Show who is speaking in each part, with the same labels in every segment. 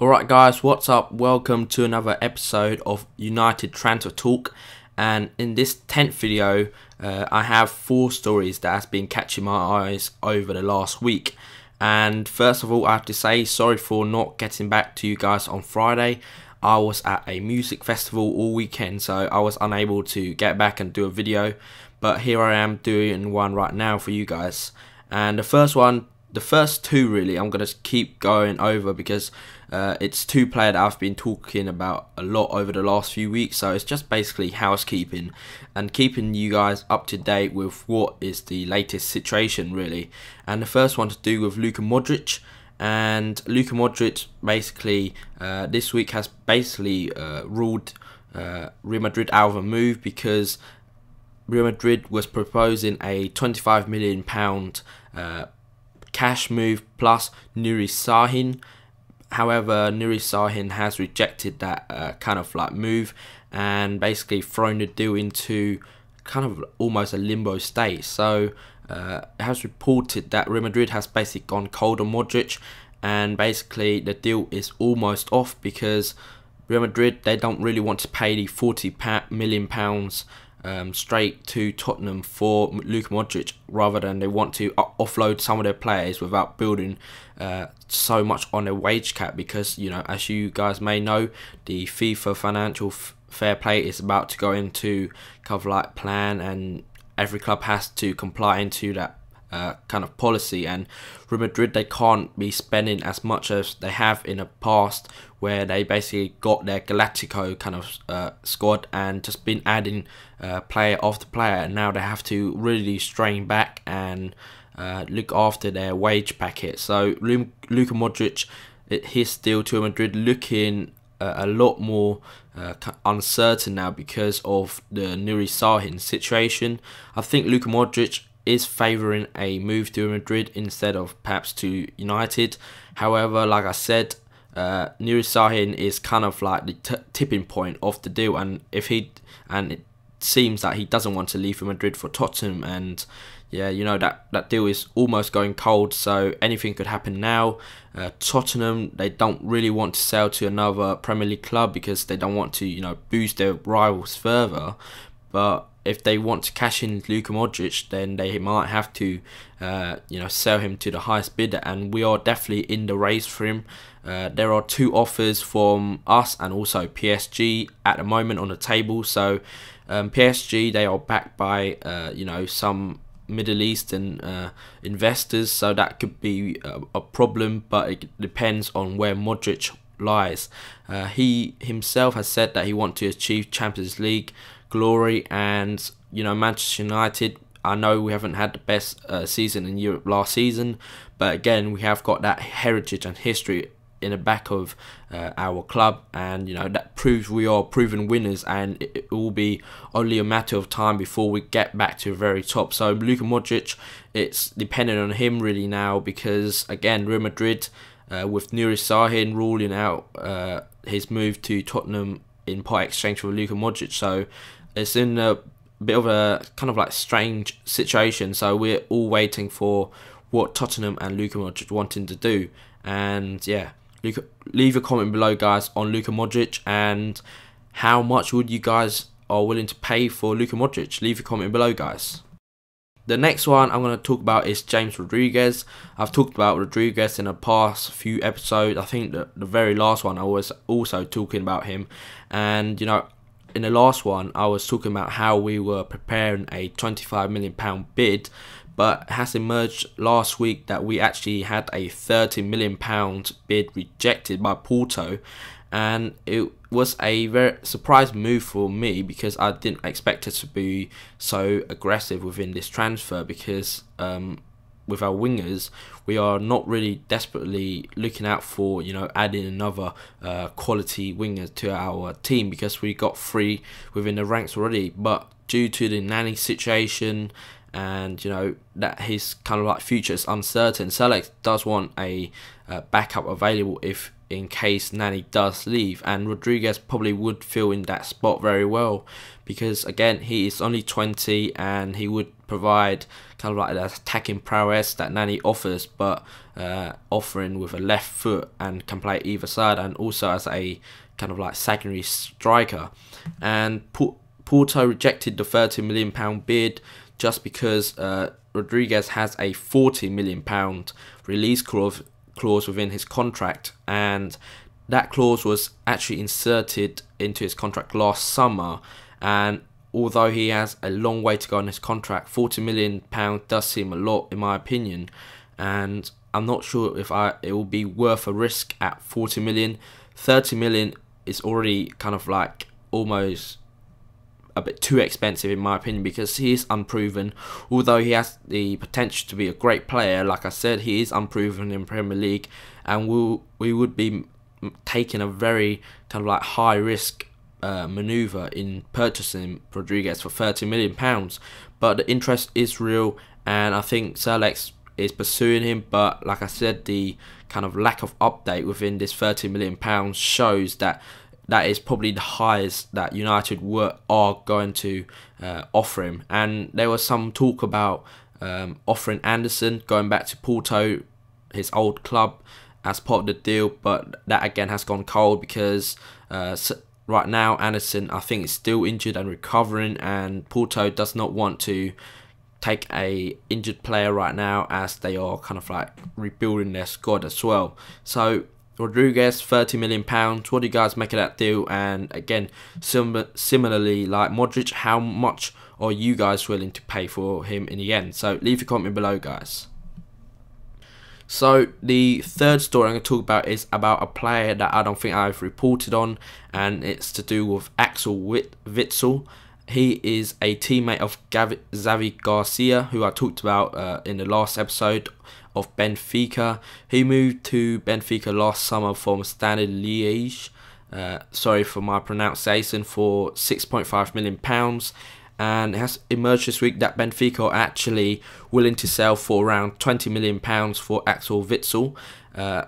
Speaker 1: Alright guys, what's up? Welcome to another episode of United Transfer Talk, and in this 10th video I have 4 stories that has been catching my eyes over the last week. And first of all, I have to say sorry for not getting back to you guys on Friday. I was at a music festival all weekend, so I was unable to get back and do a video, but here I am doing one right now for you guys. And the first two really I'm going to keep going over because it's 2 players that I've been talking about a lot over the last few weeks, so it's just basically housekeeping and keeping you guys up to date with what is the latest situation really. And the first one to do with Luka Modric. And Luka Modric basically this week has basically ruled Real Madrid out of a move because Real Madrid was proposing a £25 million cash move plus Nuri Sahin. However, Nuri Sahin has rejected that kind of like move and basically thrown the deal into kind of almost a limbo state. So it has reported that Real Madrid has basically gone cold on Modric, and basically the deal is almost off because Real Madrid, they don't really want to pay the £40 million straight to Tottenham for Luka Modric, rather than they want to offload some of their players without building so much on their wage cap, because, you know, as you guys may know, the FIFA financial fair play is about to go into kind of like plan, and every club has to comply into that kind of policy. And Real Madrid, they can't be spending as much as they have in the past, where they basically got their Galactico kind of squad and just been adding player after player, and now they have to really strain back and look after their wage packet. So Luka Modric, his deal to Madrid looking a lot more uncertain now because of the Nuri Sahin situation. I think Luka Modric is favouring a move to Madrid instead of perhaps to United. However, like I said, Nuri Sahin is kind of like the tipping point of the deal, and it seems that he doesn't want to leave for Madrid for Tottenham, and yeah, you know, that deal is almost going cold, so anything could happen now. Tottenham, they don't really want to sell to another Premier League club because they don't want to, you know, boost their rivals further. But if they want to cash in Luka Modric, then they might have to, you know, sell him to the highest bidder, and we are definitely in the race for him. There are 2 offers from us and also PSG at the moment on the table. So PSG, they are backed by you know, some Middle Eastern investors, so that could be a problem, but it depends on where Modric lies. He himself has said that he wants to achieve Champions League glory, and you know, Manchester United, I know we haven't had the best season in Europe last season, but again, we have got that heritage and history in the back of our club, and you know, that proves we are proven winners, and it will be only a matter of time before we get back to the very top. So Luka Modric, it's dependent on him really now, because again, Real Madrid, with Nuri Sahin ruling out his move to Tottenham in part exchange for Luka Modric, so it's in a bit of a kind of like strange situation. So we're all waiting for what Tottenham and Luka Modric wanting to do. And yeah, leave a comment below guys on Luka Modric, and how much would you guys are willing to pay for Luka Modric. Leave a comment below guys. The next one I'm going to talk about is James Rodriguez. I've talked about Rodriguez in the past few episodes. I think the very last one I was also talking about him, and you know, in the last one I was talking about how we were preparing a £25 million bid, but it has emerged last week that we actually had a £30 million bid rejected by Porto, and it was a very surprise move for me because I didn't expect it to be so aggressive within this transfer, because with our wingers, we are not really desperately looking out for, you know, adding another quality winger to our team, because we got 3 within the ranks already. But due to the Nani situation and you know that his kind of like future is uncertain. Select does want a backup available if in case Nani does leave, and Rodriguez probably would fill in that spot very well, because again he is only 20 and he would provide kind of like that attacking prowess that Nani offers, but offering with a left foot and can play either side, and also as a kind of like secondary striker. And Porto rejected the £30 million bid just because Rodriguez has a £40 million release clause within his contract, and that clause was actually inserted into his contract last summer. And although he has a long way to go on his contract, £40 million does seem a lot in my opinion, and I'm not sure if it will be worth a risk at 40 million. 30 million is already kind of like almost a bit too expensive in my opinion, because he is unproven. Although he has the potential to be a great player, like I said, he is unproven in Premier League, and we would be taking a very kind of like high risk maneuver in purchasing Rodriguez for £30 million. But the interest is real, and I think Select is pursuing him. But like I said, the kind of lack of update within this £30 million shows that that is probably the highest that United are going to offer him. And there was some talk about offering Anderson, going back to Porto, his old club, as part of the deal, but that again has gone cold because right now Anderson, I think, is still injured and recovering, and Porto does not want to take a injured player right now, as they are kind of like rebuilding their squad as well. So Rodriguez, £30 million. What do you guys make of that deal? And again, similarly like Modric, how much are you guys willing to pay for him in the end? So leave a comment below, guys. So the third story I'm going to talk about is about a player that I don't think I've reported on, and it's to do with Axel Witsel. He is a teammate of Xavi Garcia, who I talked about in the last episode of Benfica. He moved to Benfica last summer from Standard Liège, sorry for my pronunciation, for £6.5 million. And it has emerged this week that Benfica are actually willing to sell for around £20 million for Axel Witsel.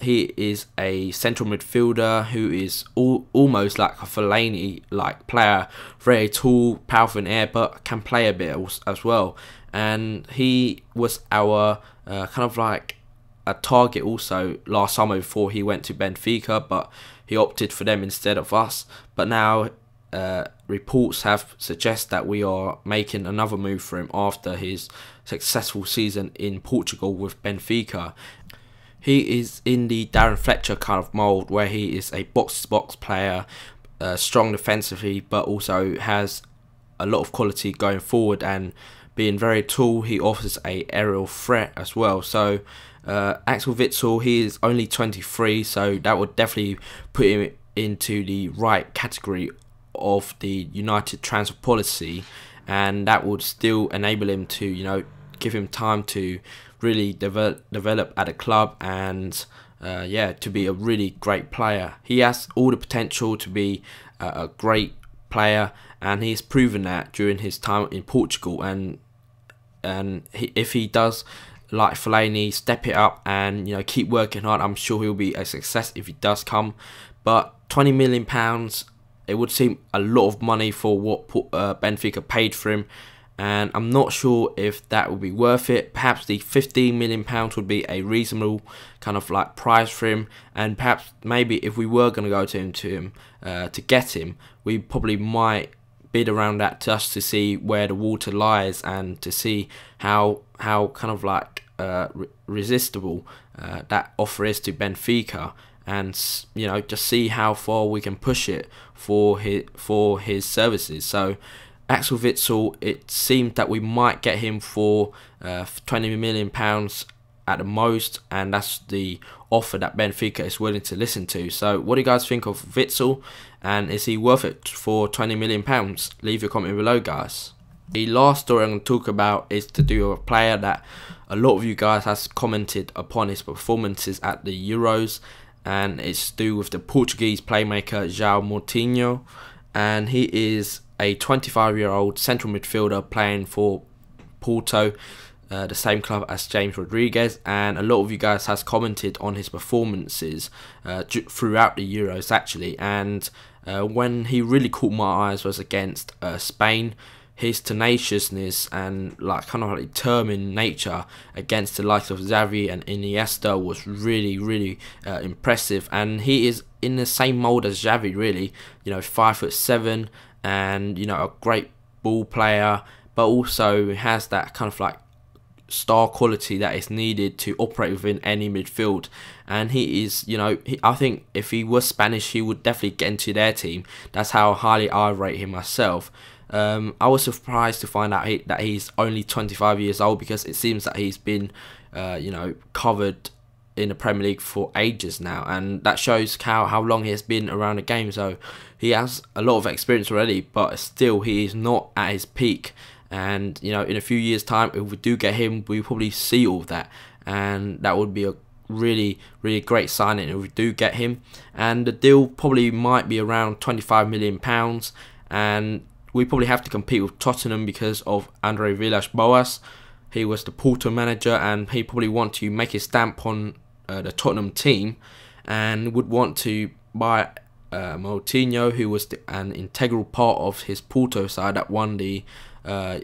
Speaker 1: He is a central midfielder who is almost like a Fellaini-like player, very tall, powerful in air, but can play a bit as well. And he was our kind of like a target also last summer before he went to Benfica, but he opted for them instead of us. But now reports have suggested that we are making another move for him after his successful season in Portugal with Benfica. He is in the Darren Fletcher kind of mould, where he is a box-to-box player, strong defensively, but also has a lot of quality going forward, and being very tall, he offers a aerial threat as well. So Axel Witsel, he is only 23, so that would definitely put him into the right category of the United transfer policy, and that would still enable him to, you know, give him time to really develop at a club, and yeah, to be a really great player. He has all the potential to be a great player, and he's proven that during his time in Portugal. And if he does, like Fellaini, step it up and, you know, keep working hard, I'm sure he'll be a success if he does come. But £20 million, it would seem a lot of money for what Benfica paid for him, and I'm not sure if that would be worth it. Perhaps the £15 million would be a reasonable kind of like price for him, and perhaps maybe if we were going to go to him to get him, we probably might bid around that just to see where the water lies, and to see how kind of like resistible that offer is to Benfica, and, you know, just see how far we can push it for his services. So Axel Witsel, it seemed that we might get him for £20 million at the most, and that's the offer that Benfica is willing to listen to. So what do you guys think of Witsel, and is he worth it for £20 million? Leave your comment below, guys. The last story I'm going to talk about is to do with a player that a lot of you guys has commented upon his performances at the Euros, and it's to do with the Portuguese playmaker Joao and he is a 25-year-old central midfielder playing for Porto, the same club as James Rodriguez, and a lot of you guys has commented on his performances throughout the Euros actually, and when he really caught my eyes was against Spain. His tenaciousness and like kind of like determined nature against the likes of Xavi and Iniesta was really impressive, and he is in the same mold as Xavi really, you know, 5'7", and you know, a great ball player, but also has that kind of like star quality that is needed to operate within any midfield. And he is, you know, I think if he was Spanish, he would definitely get into their team. That's how highly I rate him myself. I was surprised to find out that he's only 25 years old, because it seems that he's been, you know, covered in the Premier League for ages now, and that shows how long he has been around the game. So he has a lot of experience already, but still he is not at his peak. And you know, in a few years' time, if we do get him, we probably see all of that, and that would be a really great signing if we do get him. And the deal probably might be around £25 million, and we probably have to compete with Tottenham because of Andre Villas-Boas. He was the Porto manager, and he probably want to make his stamp on the Tottenham team, and would want to buy Moutinho, who was an integral part of his Porto side that won the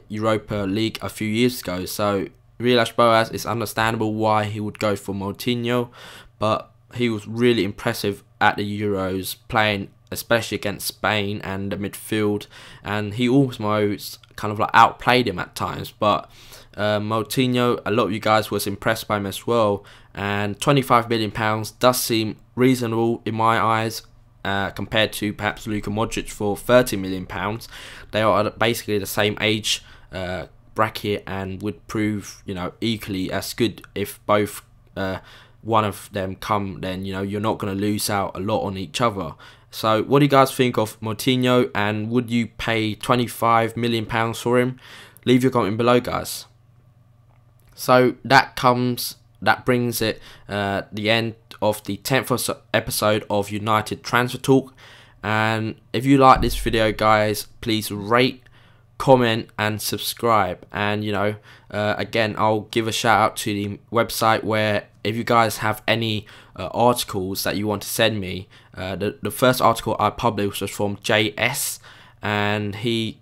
Speaker 1: Europa League a few years ago. So Villas-Boas, is understandable why he would go for Moutinho, but he was really impressive at the Euros, playing especially against Spain and the midfield, and he almost kind of like outplayed him at times. But Moutinho, a lot of you guys was impressed by him as well, and £25 million does seem reasonable in my eyes, compared to perhaps Luka Modric for £30 million. They are basically the same age bracket, and would prove, you know, equally as good if both one of them come. Then, you know, you're not going to lose out a lot on each other. So what do you guys think of Moutinho, and would you pay £25 million for him? Leave your comment below, guys. So that brings it the end of the 10th episode of United Transfer Talk. And if you like this video, guys, please rate, comment and subscribe. And you know, again, I'll give a shout out to the website, where if you guys have any articles that you want to send me, the first article I published was from JS, and he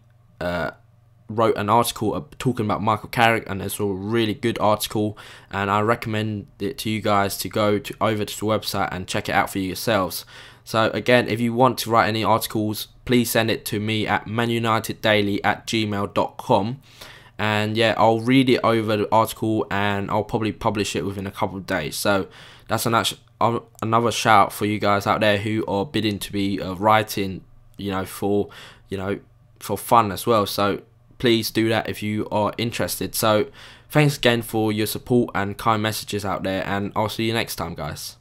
Speaker 1: wrote an article talking about Michael Carrick, and it's a really good article, and I recommend it to you guys to go over to the website and check it out for yourselves. So again, if you want to write any articles, please send it to me at ManUnitedDaily@gmail.com, and yeah, I'll read it over the article, and I'll probably publish it within a couple of days. So that's another shout for you guys out there who are bidding to be writing, you know, for fun as well. So please do that if you are interested. So thanks again for your support and kind messages out there, and I'll see you next time, guys.